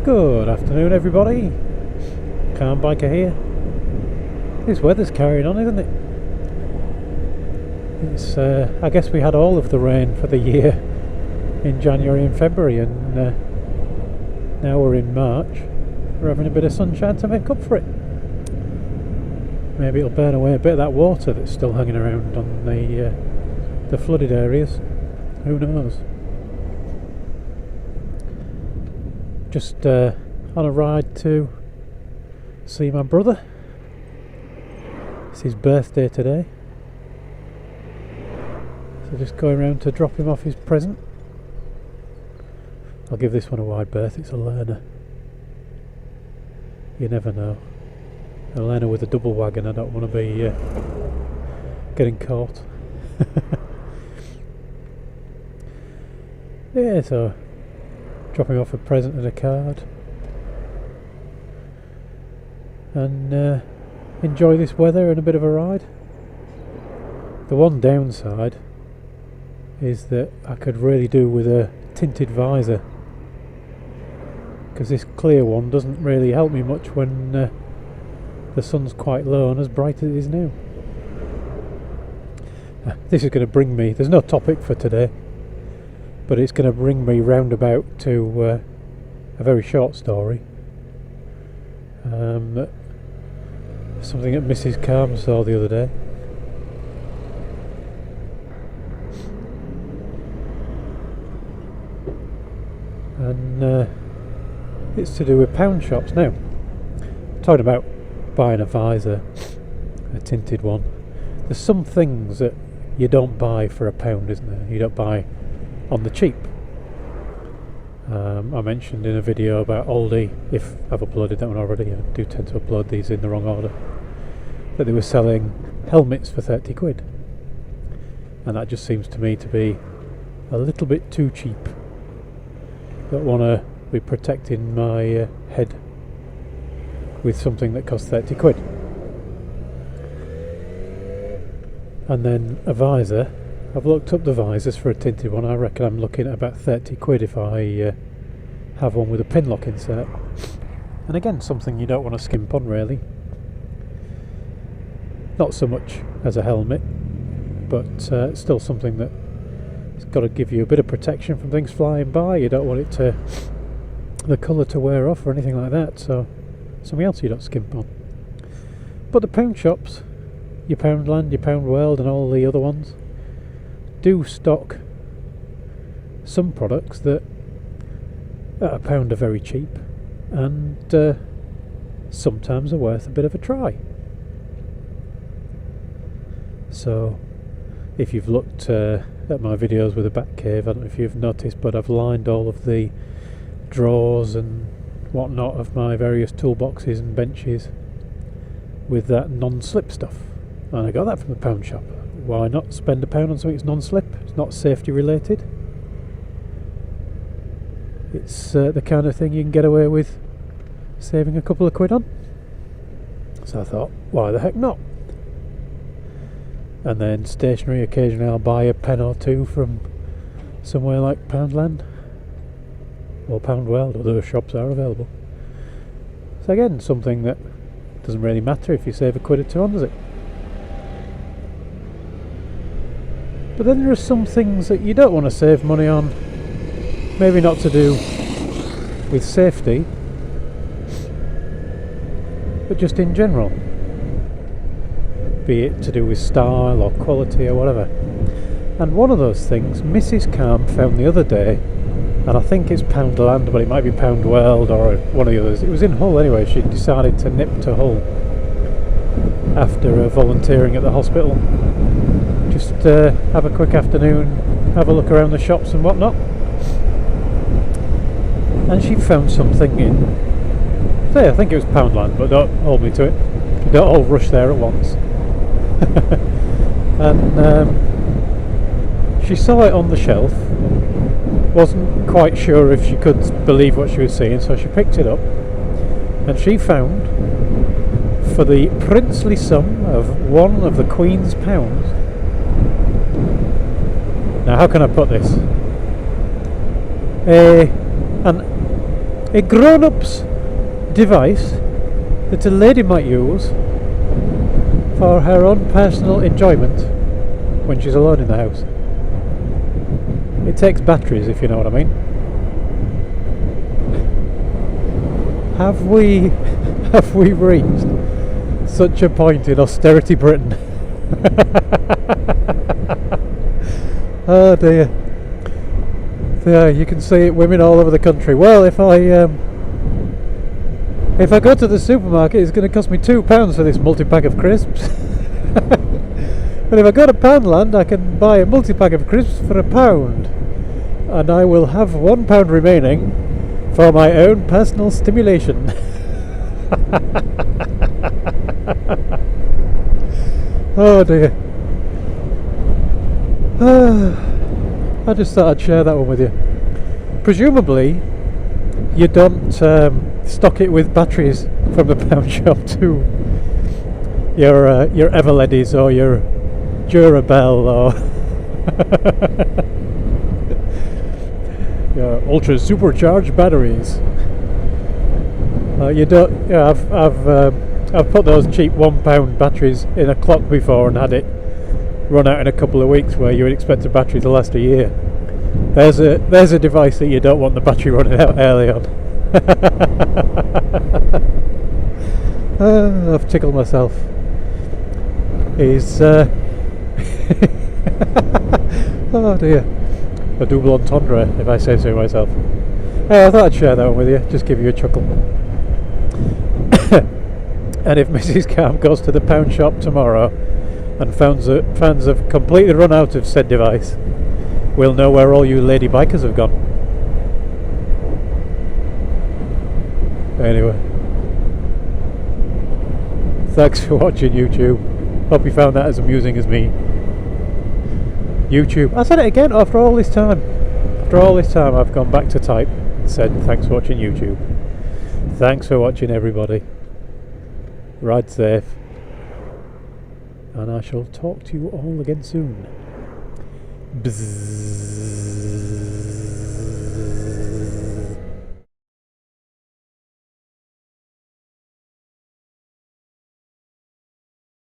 Good afternoon, everybody. Calm Biker here. This weather's carrying on, isn't it? It's I guess we had all of the rain for the year in January and February, and now we're in March. We're having a bit of sunshine to make up for it. Maybe it'll burn away a bit of that water that's still hanging around on the flooded areas. Who knows? Just on a ride to see my brother. It's his birthday today, so just going around to drop him off his present. I'll give this one a wide berth, it's a learner. You never know. A learner with a double wagon, I don't want to be getting caught. Yeah, so dropping off a present and a card, and enjoy this weather and a bit of a ride. The one downside is that I could really do with a tinted visor, because this clear one doesn't really help me much when the sun's quite low and as bright as it is now. This is going to bring me, there's no topic for today, but it's going to bring me roundabout to a very short story. Something that Mrs. Calm saw the other day. And it's to do with pound shops. Now, talking about buying a visor, a tinted one, there's some things that you don't buy for £1, isn't there? You don't buy on the cheap. I mentioned in a video about Aldi, if I've uploaded that one already, I do tend to upload these in the wrong order, that they were selling helmets for 30 quid, and that just seems to me to be a little bit too cheap. Don't want to be protecting my head with something that costs 30 quid. And then a visor, I've looked up the visors for a tinted one. I reckon I'm looking at about 30 quid if I have one with a pin lock insert. And again, something you don't want to skimp on really. Not so much as a helmet, but still something that it's got to give you a bit of protection from things flying by. You don't want it to, the colour to wear off or anything like that, so something else you don't skimp on. But the pound shops, your Poundland, your Pound World and all the other ones, do stock some products that at £1 are very cheap, and sometimes are worth a bit of a try. So if you've looked at my videos with a back cave, I don't know if you've noticed, but I've lined all of the drawers and whatnot of my various toolboxes and benches with that non-slip stuff, and I got that from the pound shop. Why not spend £1 on something that's non-slip? It's not safety related. It's the kind of thing you can get away with saving a couple of quid on. So I thought, why the heck not? And then stationery, occasionally I'll buy a pen or two from somewhere like Poundland or Pound World, or those shops are available. So again, something that doesn't really matter if you save a quid or two on, does it? But then there are some things that you don't want to save money on, maybe not to do with safety, but just in general, be it to do with style or quality or whatever. And one of those things Mrs. Calm found the other day, and I think it's Poundland, but it might be Pound World or one of the others. It was in Hull anyway. She decided to nip to Hull after volunteering at the hospital. Just have a quick afternoon, have a look around the shops and whatnot, and she found something in, say, I think it was Poundland, but don't hold me to it, don't all rush there at once. And she saw it on the shelf, wasn't quite sure if she could believe what she was seeing, so she picked it up, and she found, for the princely sum of one of the Queen's pounds. Now, how can I put this? And a grown-up's device that a lady might use for her own personal enjoyment when she's alone in the house. It takes batteries, if you know what I mean. Have we reached such a point in austerity Britain? Oh dear. Yeah, you can see it, women all over the country. Well, if I go to the supermarket, it's going to cost me £2 for this multi-pack of crisps. But if I go to Poundland, I can buy a multi-pack of crisps for £1, and I will have £1 remaining for my own personal stimulation. Oh dear. I just thought I'd share that one with you. Presumably, you don't stock it with batteries from the pound shop to your Everleddies or your Durabell or your ultra supercharged batteries. You don't. Yeah, I've put those cheap £1 batteries in a clock before and had it run out in a couple of weeks, where you would expect a battery to last a year. There's a device that you don't want the battery running out early on. I've tickled myself. He's oh dear, a double entendre, if I say so myself. I thought I'd share that one with you, just give you a chuckle. And if Mrs. Calm goes to the pound shop tomorrow and fans have completely run out of said device, we'll know where all you lady bikers have gone. Anyway, thanks for watching, YouTube. Hope you found that as amusing as me. YouTube, I said it again, after all this time I've gone back to type and said thanks for watching, YouTube. Thanks for watching, everybody. Ride safe, and I shall talk to you all again soon. Bzzz.